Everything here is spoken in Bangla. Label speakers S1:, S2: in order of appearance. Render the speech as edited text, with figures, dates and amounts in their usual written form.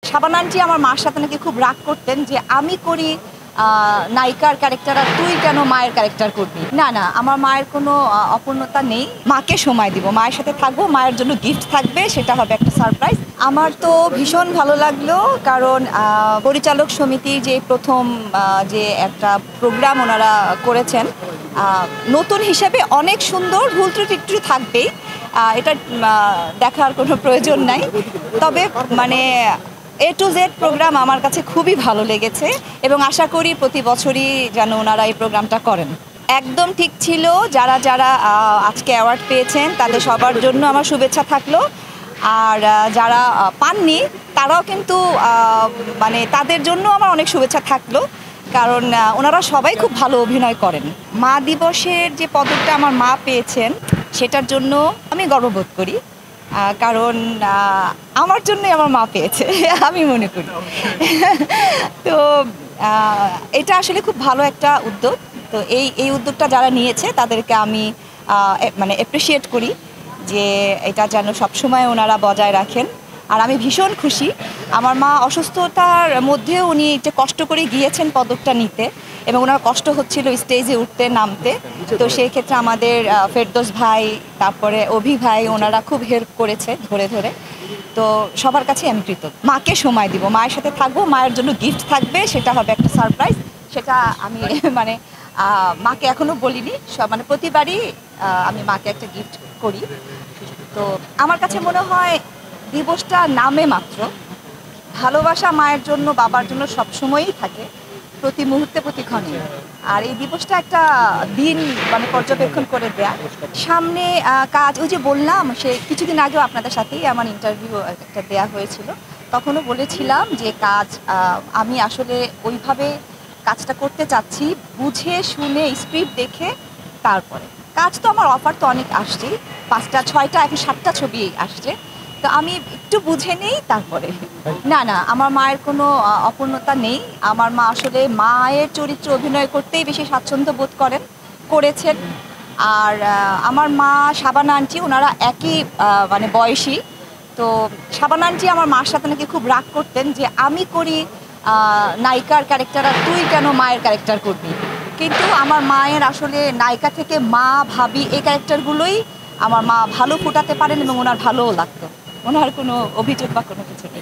S1: শাবানা আন্টি আমার মার সাথে নাকি খুব রাগ করতেন যে আমি করি নায়িকার ক্যারেক্টার আর তুই কেন মায়ের ক্যারেক্টার করবি। না না, আমার মায়ের কোনো অপূর্ণতা নেই। মাকে সময় দিব, মায়ের সাথে থাকবো, মায়ের জন্য গিফট থাকবে, সেটা হবে একটা সারপ্রাইজ। আমার তো ভীষণ ভালো লাগলো, কারণ পরিচালক সমিতির যে প্রথম যে একটা প্রোগ্রাম ওনারা করেছেন, নতুন হিসেবে অনেক সুন্দর। ভুল ত্রুটি একটু থাকবেই, এটা দেখার কোনো প্রয়োজন নাই। তবে মানে A to Z প্রোগ্রাম আমার কাছে খুবই ভালো লেগেছে এবং আশা করি প্রতি বছরই যেন ওনারা এই প্রোগ্রামটা করেন। একদম ঠিক ছিল। যারা যারা আজকে অ্যাওয়ার্ড পেয়েছেন তাদের সবার জন্য আমার শুভেচ্ছা থাকলো, আর যারা পাননি তারাও কিন্তু মানে তাদের জন্য আমার অনেক শুভেচ্ছা থাকলো, কারণ ওনারা সবাই খুব ভালো অভিনয় করেন। মা দিবসের যে পদকটা আমার মা পেয়েছেন সেটার জন্য আমি গর্ববোধ করি, কারণ আমার জন্যই আমার মা পেয়েছে আমি মনে করি। তো এটা আসলে খুব ভালো একটা উদ্যোগ। তো এই উদ্যোগটা যারা নিয়েছে তাদেরকে আমি মানে অ্যাপ্রিসিয়েট করি যে এটা যেন সবসময় ওনারা বজায় রাখেন। আর আমি ভীষণ খুশি, আমার মা অসুস্থতার মধ্যেও উনি একটু কষ্ট করে গিয়েছেন পদকটা নিতে, এবং ওনার কষ্ট হচ্ছিল স্টেজে উঠতে নামতে। তো সেই ক্ষেত্রে আমাদের ফেরদৌস ভাই, তারপরে অভি ভাই, ওনারা খুব হেল্প করেছে ধরে ধরে। তো সবার কাছে আমি কৃতজ্ঞ। মাকে সময় দিব, মায়ের সাথে থাকবো, মায়ের জন্য গিফট থাকবে, সেটা হবে একটা সারপ্রাইজ। সেটা আমি মানে মাকে এখনও বলিনি, মানে প্রতিবারই আমি মাকে একটা গিফট করি। তো আমার কাছে মনে হয় দিবসটা নামে মাত্র, ভালোবাসা মায়ের জন্য বাবার জন্য সবসময়ই থাকে, প্রতি মুহূর্তে প্রতিক্ষণে। আর এই দিবসটা একটা দিন মানে পর্যবেক্ষণ করে দেয়া। সামনে কাজ, ওই যে বললাম, সে কিছুদিন আগেও আপনাদের সাথেই আমার ইন্টারভিউ একটা দেয়া হয়েছিল, তখনও বলেছিলাম যে কাজ আমি আসলে ওইভাবে কাজটা করতে চাচ্ছি, বুঝে শুনে স্ক্রিপ্ট দেখে। তারপরে কাজ তো আমার অফার তো অনেক আসছে, 5টা 6টা এখন 7টা ছবি আসছে, তো আমি একটু বুঝে নেই তারপরে। না না, আমার মায়ের কোনো অপূর্ণতা নেই। আমার মা আসলে মায়ের চরিত্রে অভিনয় করতেই বেশি স্বাচ্ছন্দ্য বোধ করেছেন। আর আমার মা শাবানা আন্টি, ওনারা একই মানে বয়সী। তো শাবানা আন্টি আমার মার সাথে নাকি খুব রাগ করতেন যে আমি করি নায়িকার ক্যারেক্টার আর তুই কেন মায়ের ক্যারেক্টার করবি। কিন্তু আমার মায়ের আসলে নায়িকা থেকে মা, ভাবি, এই ক্যারেক্টারগুলোই আমার মা ভালো ফুটাতে পারেন এবং ওনার ভালোও লাগতো। ওনার কোনো অভিযোগ বা কোনো কিছু নেই।